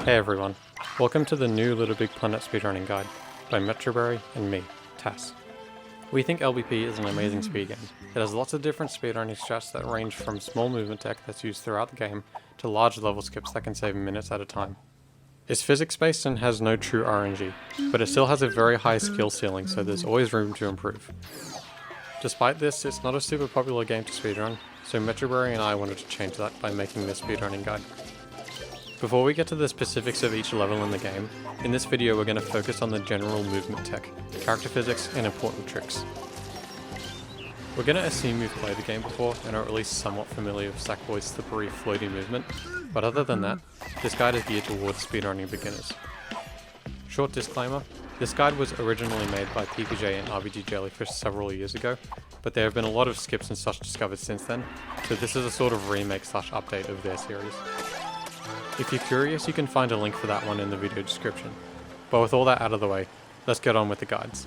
Hey everyone, welcome to the new Little Big Planet speedrunning guide by Metroberry and me, Tass. We think LBP is an amazing speed game. It has lots of different speedrunning strats that range from small movement tech that's used throughout the game to large level skips that can save minutes at a time. It's physics based and has no true RNG, but it still has a very high skill ceiling, so there's always room to improve. Despite this, it's not a super popular game to speedrun, so Metroberry and I wanted to change that by making this speedrunning guide. Before we get to the specifics of each level in the game, in this video we're going to focus on the general movement tech, character physics, and important tricks. We're going to assume you've played the game before and are at least somewhat familiar with Sackboy's slippery, floaty movement, but other than that, this guide is geared towards speedrunning beginners. Short disclaimer, this guide was originally made by PPJ and RBG Jellyfish several years ago, but there have been a lot of skips and such discovered since then, so this is a sort of remake / update of their series. If you're curious, you can find a link for that one in the video description. But with all that out of the way, let's get on with the guides.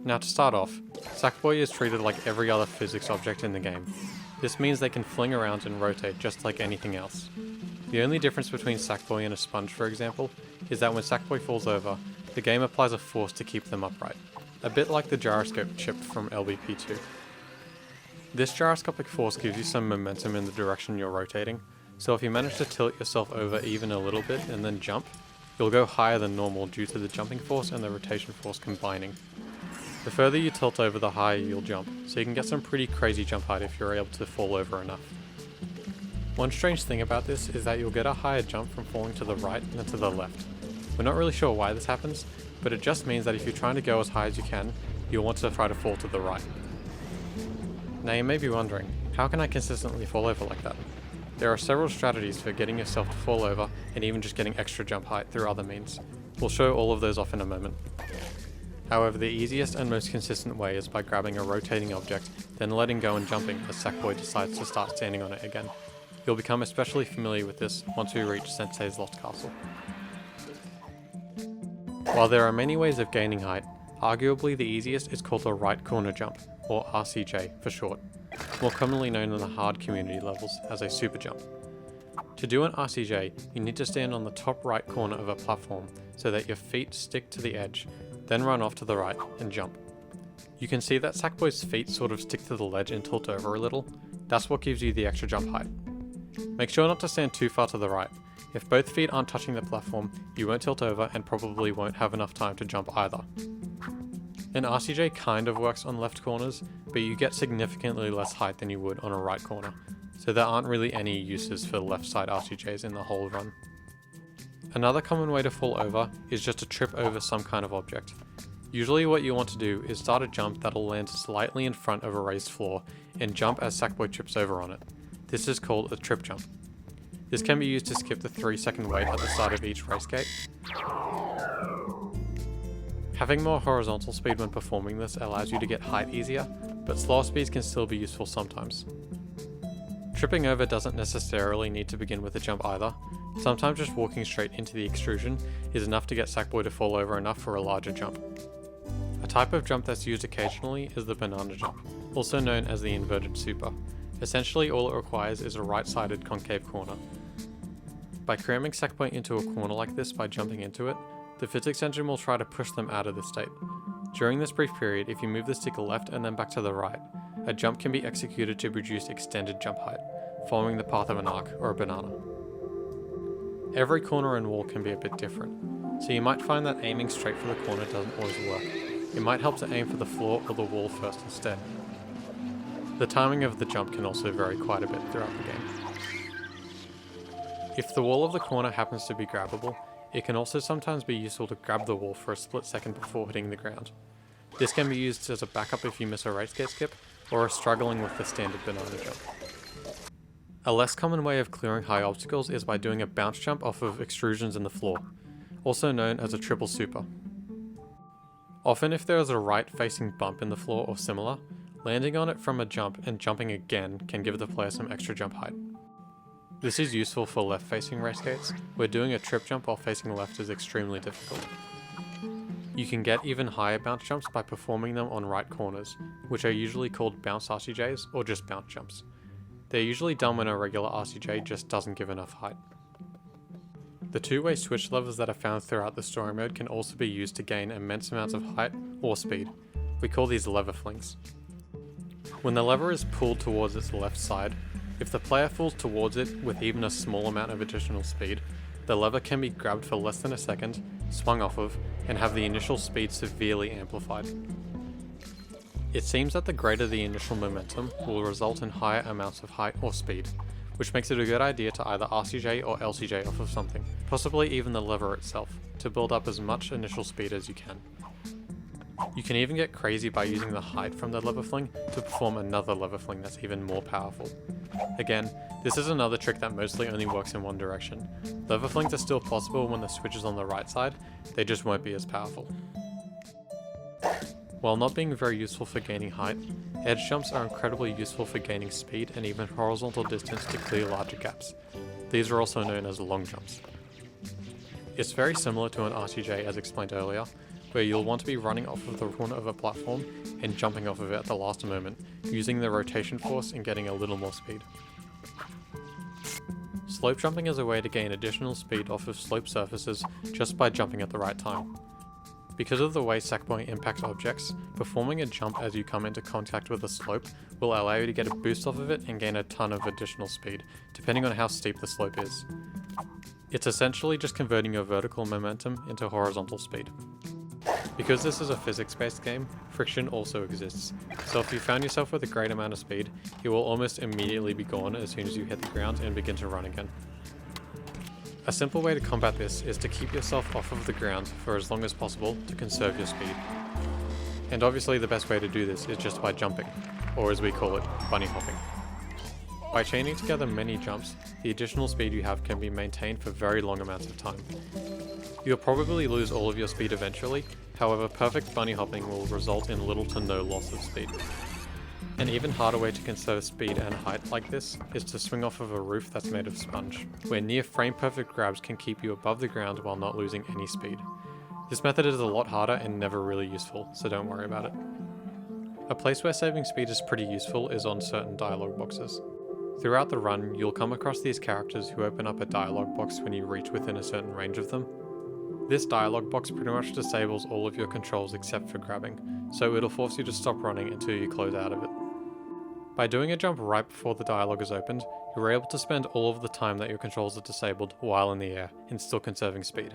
Now to start off, Sackboy is treated like every other physics object in the game. This means they can fling around and rotate just like anything else. The only difference between Sackboy and a sponge, for example, is that when Sackboy falls over, the game applies a force to keep them upright, a bit like the gyroscope chip from LBP 2. This gyroscopic force gives you some momentum in the direction you're rotating, so if you manage to tilt yourself over even a little bit and then jump, you'll go higher than normal due to the jumping force and the rotation force combining. The further you tilt over, the higher you'll jump, so you can get some pretty crazy jump height if you're able to fall over enough. One strange thing about this is that you'll get a higher jump from falling to the right than to the left. We're not really sure why this happens, but it just means that if you're trying to go as high as you can, you'll want to try to fall to the right. Now you may be wondering, how can I consistently fall over like that? There are several strategies for getting yourself to fall over and even just getting extra jump height through other means. We'll show all of those off in a moment. However, the easiest and most consistent way is by grabbing a rotating object, then letting go and jumping as Sackboy decides to start standing on it again. You'll become especially familiar with this once we reach Sensei's Lost Castle. While there are many ways of gaining height, arguably the easiest is called a right corner jump, or RCJ for short, more commonly known in the hard community levels as a super jump. To do an RCJ, you need to stand on the top right corner of a platform so that your feet stick to the edge, then run off to the right and jump. You can see that Sackboy's feet sort of stick to the ledge and tilt over a little. That's what gives you the extra jump height. Make sure not to stand too far to the right. If both feet aren't touching the platform, you won't tilt over and probably won't have enough time to jump either. An RCJ kind of works on left corners, but you get significantly less height than you would on a right corner, so there aren't really any uses for left side RCJs in the whole run. Another common way to fall over is just to trip over some kind of object. Usually what you want to do is start a jump that'll land slightly in front of a raised floor and jump as Sackboy trips over on it. This is called a trip jump. This can be used to skip the 3-second wait at the start of each race gate. Having more horizontal speed when performing this allows you to get height easier, but slower speeds can still be useful sometimes. Tripping over doesn't necessarily need to begin with a jump either. Sometimes just walking straight into the extrusion is enough to get Sackboy to fall over enough for a larger jump. A type of jump that's used occasionally is the banana jump, also known as the inverted super. Essentially all it requires is a right-sided concave corner. By cramming Sackboy into a corner like this by jumping into it, the physics engine will try to push them out of this state. During this brief period, if you move the stick left and then back to the right, a jump can be executed to produce extended jump height, following the path of an arc or a banana. Every corner and wall can be a bit different, so you might find that aiming straight for the corner doesn't always work. It might help to aim for the floor or the wall first instead. The timing of the jump can also vary quite a bit throughout the game. If the wall of the corner happens to be grabbable, it can also sometimes be useful to grab the wall for a split second before hitting the ground. This can be used as a backup if you miss a race gate skip, or are struggling with the standard banana jump. A less common way of clearing high obstacles is by doing a bounce jump off of extrusions in the floor, also known as a triple super. Often if there is a right-facing bump in the floor or similar, landing on it from a jump and jumping again can give the player some extra jump height. This is useful for left-facing race gates, where doing a trip jump while facing left is extremely difficult. You can get even higher bounce jumps by performing them on right corners, which are usually called bounce RCJs or just bounce jumps. They're usually done when a regular RCJ just doesn't give enough height. The two-way switch levers that are found throughout the story mode can also be used to gain immense amounts of height or speed. We call these lever flings. When the lever is pulled towards its left side, if the player falls towards it with even a small amount of additional speed, the lever can be grabbed for less than a second, swung off of, and have the initial speed severely amplified. It seems that the greater the initial momentum will result in higher amounts of height or speed, which makes it a good idea to either RCJ or LCJ off of something, possibly even the lever itself, to build up as much initial speed as you can. You can even get crazy by using the height from the lever fling to perform another lever fling that's even more powerful. Again, this is another trick that mostly only works in one direction. Lever flings are still possible when the switch is on the right side, they just won't be as powerful. While not being very useful for gaining height, edge jumps are incredibly useful for gaining speed and even horizontal distance to clear larger gaps. These are also known as long jumps. It's very similar to an RCJ as explained earlier, where you'll want to be running off of the corner of a platform and jumping off of it at the last moment, using the rotation force and getting a little more speed. Slope jumping is a way to gain additional speed off of sloped surfaces just by jumping at the right time. Because of the way Sackboy impacts objects, performing a jump as you come into contact with a slope will allow you to get a boost off of it and gain a ton of additional speed, depending on how steep the slope is. It's essentially just converting your vertical momentum into horizontal speed. Because this is a physics-based game, friction also exists, so if you found yourself with a great amount of speed, it will almost immediately be gone as soon as you hit the ground and begin to run again. A simple way to combat this is to keep yourself off of the ground for as long as possible to conserve your speed. And obviously the best way to do this is just by jumping, or as we call it, bunny hopping. By chaining together many jumps, the additional speed you have can be maintained for very long amounts of time. You'll probably lose all of your speed eventually, however perfect bunny hopping will result in little to no loss of speed. An even harder way to conserve speed and height like this is to swing off of a roof that's made of sponge, where near frame perfect grabs can keep you above the ground while not losing any speed. This method is a lot harder and never really useful, so don't worry about it. A place where saving speed is pretty useful is on certain dialogue boxes. Throughout the run, you'll come across these characters who open up a dialogue box when you reach within a certain range of them. This dialogue box pretty much disables all of your controls except for grabbing, so it'll force you to stop running until you close out of it. By doing a jump right before the dialogue is opened, you're able to spend all of the time that your controls are disabled while in the air, and still conserving speed.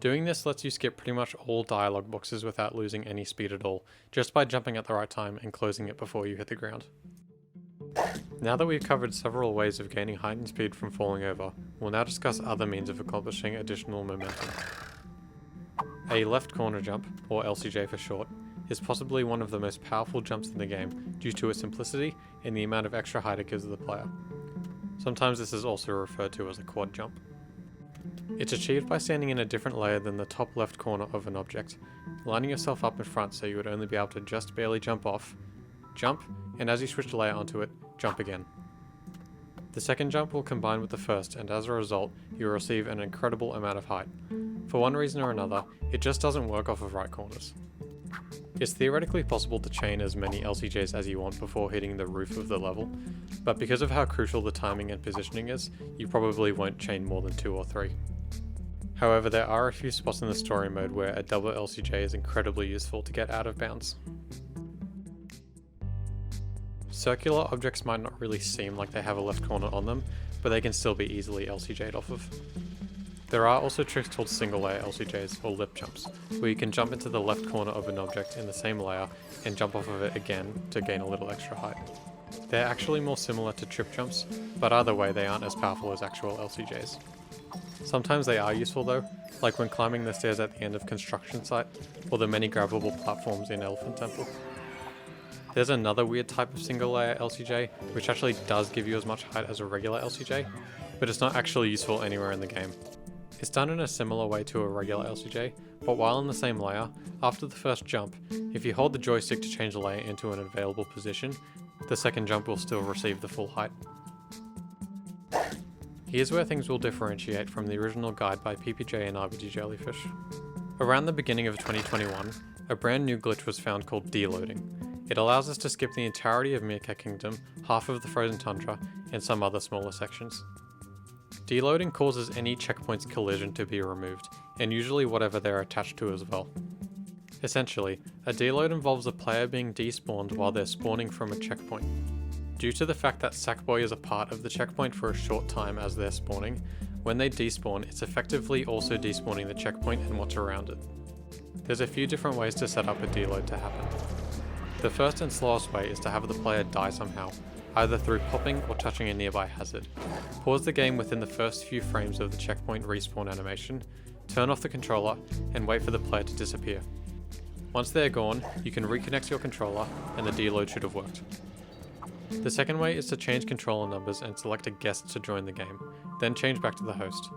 Doing this lets you skip pretty much all dialogue boxes without losing any speed at all, just by jumping at the right time and closing it before you hit the ground. Now that we've covered several ways of gaining height and speed from falling over, we'll now discuss other means of accomplishing additional momentum. A left corner jump, or LCJ for short, is possibly one of the most powerful jumps in the game due to its simplicity and the amount of extra height it gives the player. Sometimes this is also referred to as a quad jump. It's achieved by standing in a different layer than the top left corner of an object, lining yourself up in front so you would only be able to just barely jump off, jump, and as you switch the layer onto it, jump again. The second jump will combine with the first, and as a result, you'll receive an incredible amount of height. For one reason or another, it just doesn't work off of right corners. It's theoretically possible to chain as many LCJs as you want before hitting the roof of the level, but because of how crucial the timing and positioning is, you probably won't chain more than 2 or 3. However, there are a few spots in the story mode where a double LCJ is incredibly useful to get out of bounds. Circular objects might not really seem like they have a left corner on them, but they can still be easily LCJ'd off of. There are also tricks called single layer LCJs, or lip jumps, where you can jump into the left corner of an object in the same layer and jump off of it again to gain a little extra height. They're actually more similar to trip jumps, but either way they aren't as powerful as actual LCJs. Sometimes they are useful though, like when climbing the stairs at the end of construction site, or the many grabbable platforms in Elephant Temple. There's another weird type of single layer LCJ, which actually does give you as much height as a regular LCJ, but it's not actually useful anywhere in the game. It's done in a similar way to a regular LCJ, but while in the same layer, after the first jump, if you hold the joystick to change the layer into an available position, the second jump will still receive the full height. Here's where things will differentiate from the original guide by PPJ and RBG Jellyfish. Around the beginning of 2021, a brand new glitch was found called Deloading. It allows us to skip the entirety of Meerkat Kingdom, half of the frozen tundra, and some other smaller sections. Deloading causes any checkpoint's collision to be removed, and usually whatever they're attached to as well. Essentially, a deload involves a player being despawned while they're spawning from a checkpoint. Due to the fact that Sackboy is a part of the checkpoint for a short time as they're spawning, when they despawn, it's effectively also despawning the checkpoint and what's around it. There's a few different ways to set up a deload to happen. The first and slowest way is to have the player die somehow, either through popping or touching a nearby hazard. Pause the game within the first few frames of the checkpoint respawn animation, turn off the controller, and wait for the player to disappear. Once they're gone, you can reconnect your controller and the deload should have worked. The second way is to change controller numbers and select a guest to join the game, then change back to the host.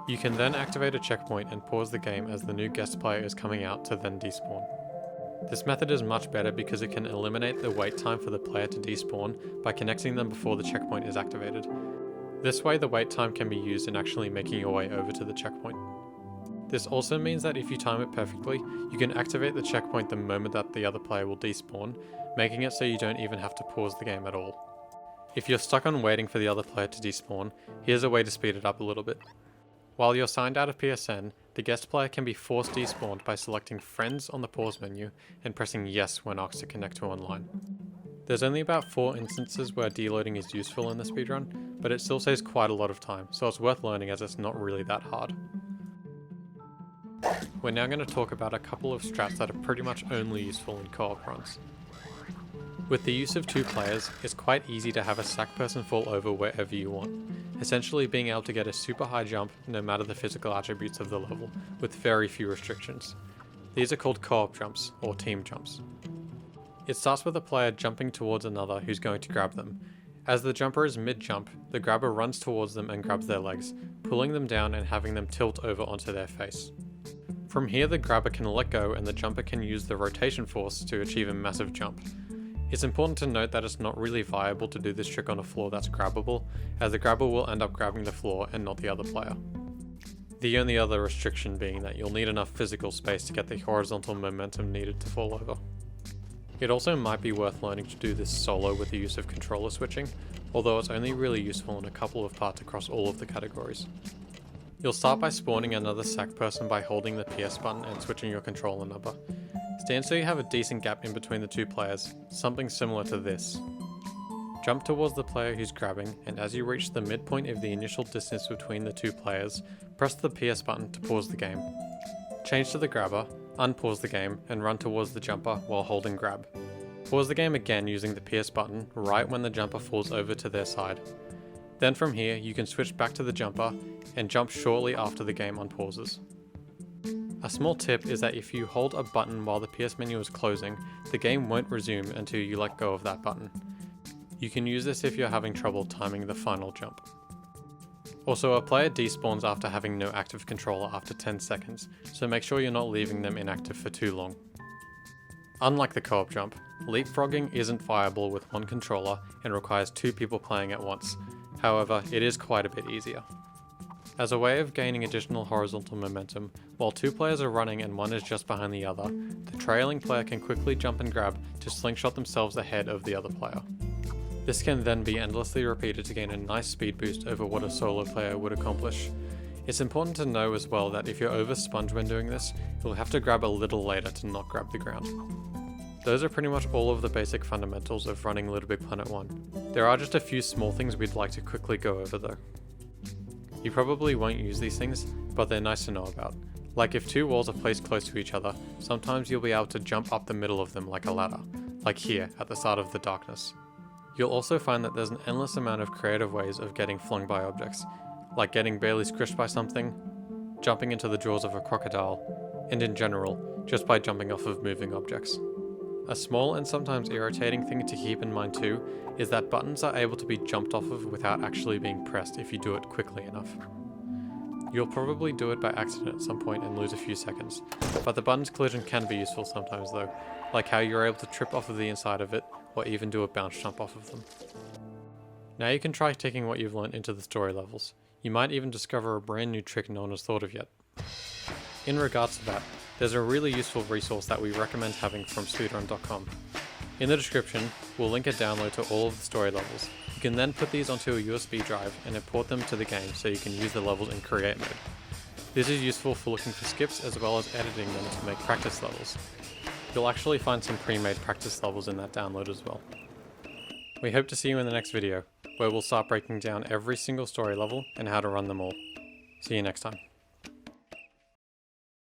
You can then activate a checkpoint and pause the game as the new guest player is coming out to then despawn. This method is much better because it can eliminate the wait time for the player to despawn by connecting them before the checkpoint is activated. This way the wait time can be used in actually making your way over to the checkpoint. This also means that if you time it perfectly, you can activate the checkpoint the moment that the other player will despawn, making it so you don't even have to pause the game at all. If you're stuck on waiting for the other player to despawn, here's a way to speed it up a little bit. While you're signed out of PSN, the guest player can be forced despawned by selecting Friends on the pause menu and pressing Yes when asked to connect to online. There's only about 4 instances where deloading is useful in the speedrun, but it still saves quite a lot of time, so it's worth learning as it's not really that hard. We're now going to talk about a couple of strats that are pretty much only useful in co-op runs. With the use of 2 players, it's quite easy to have a sack person fall over wherever you want, essentially being able to get a super high jump no matter the physical attributes of the level, with very few restrictions. These are called co-op jumps, or team jumps. It starts with a player jumping towards another who's going to grab them. As the jumper is mid-jump, the grabber runs towards them and grabs their legs, pulling them down and having them tilt over onto their face. From here the grabber can let go and the jumper can use the rotation force to achieve a massive jump. It's important to note that it's not really viable to do this trick on a floor that's grabbable, as the grabber will end up grabbing the floor and not the other player. The only other restriction being that you'll need enough physical space to get the horizontal momentum needed to fall over. It also might be worth learning to do this solo with the use of controller switching, although it's only really useful in a couple of parts across all of the categories. You'll start by spawning another sack person by holding the PS button and switching your controller number. Stand so you have a decent gap in between the 2 players, something similar to this. Jump towards the player who's grabbing, and as you reach the midpoint of the initial distance between the 2 players, press the PS button to pause the game. Change to the grabber, unpause the game, and run towards the jumper while holding grab. Pause the game again using the PS button right when the jumper falls over to their side. Then from here, you can switch back to the jumper and jump shortly after the game unpauses. A small tip is that if you hold a button while the PS menu is closing, the game won't resume until you let go of that button. You can use this if you're having trouble timing the final jump. Also, a player despawns after having no active controller after 10 seconds, so make sure you're not leaving them inactive for too long. Unlike the co-op jump, leapfrogging isn't viable with one controller and requires 2 people playing at once. However, it is quite a bit easier. As a way of gaining additional horizontal momentum, while 2 players are running and one is just behind the other, the trailing player can quickly jump and grab to slingshot themselves ahead of the other player. This can then be endlessly repeated to gain a nice speed boost over what a solo player would accomplish. It's important to know as well that if you're over sponge when doing this, you'll have to grab a little later to not grab the ground. Those are pretty much all of the basic fundamentals of running Little Big Planet 1. There are just a few small things we'd like to quickly go over though. You probably won't use these things, but they're nice to know about. Like if 2 walls are placed close to each other, sometimes you'll be able to jump up the middle of them like a ladder, like here at the start of the darkness. You'll also find that there's an endless amount of creative ways of getting flung by objects, like getting barely squished by something, jumping into the jaws of a crocodile, and in general, just by jumping off of moving objects. A small and sometimes irritating thing to keep in mind too is that buttons are able to be jumped off of without actually being pressed if you do it quickly enough. You'll probably do it by accident at some point and lose a few seconds, but the button's collision can be useful sometimes though, like how you're able to trip off of the inside of it or even do a bounce jump off of them. Now you can try taking what you've learned into the story levels. You might even discover a brand new trick no one has thought of yet. In regards to that, there's a really useful resource that we recommend having from speedrun.com. In the description, we'll link a download to all of the story levels. You can then put these onto a USB drive and import them to the game so you can use the levels in create mode. This is useful for looking for skips as well as editing them to make practice levels. You'll actually find some pre-made practice levels in that download as well. We hope to see you in the next video, where we'll start breaking down every single story level and how to run them all. See you next time.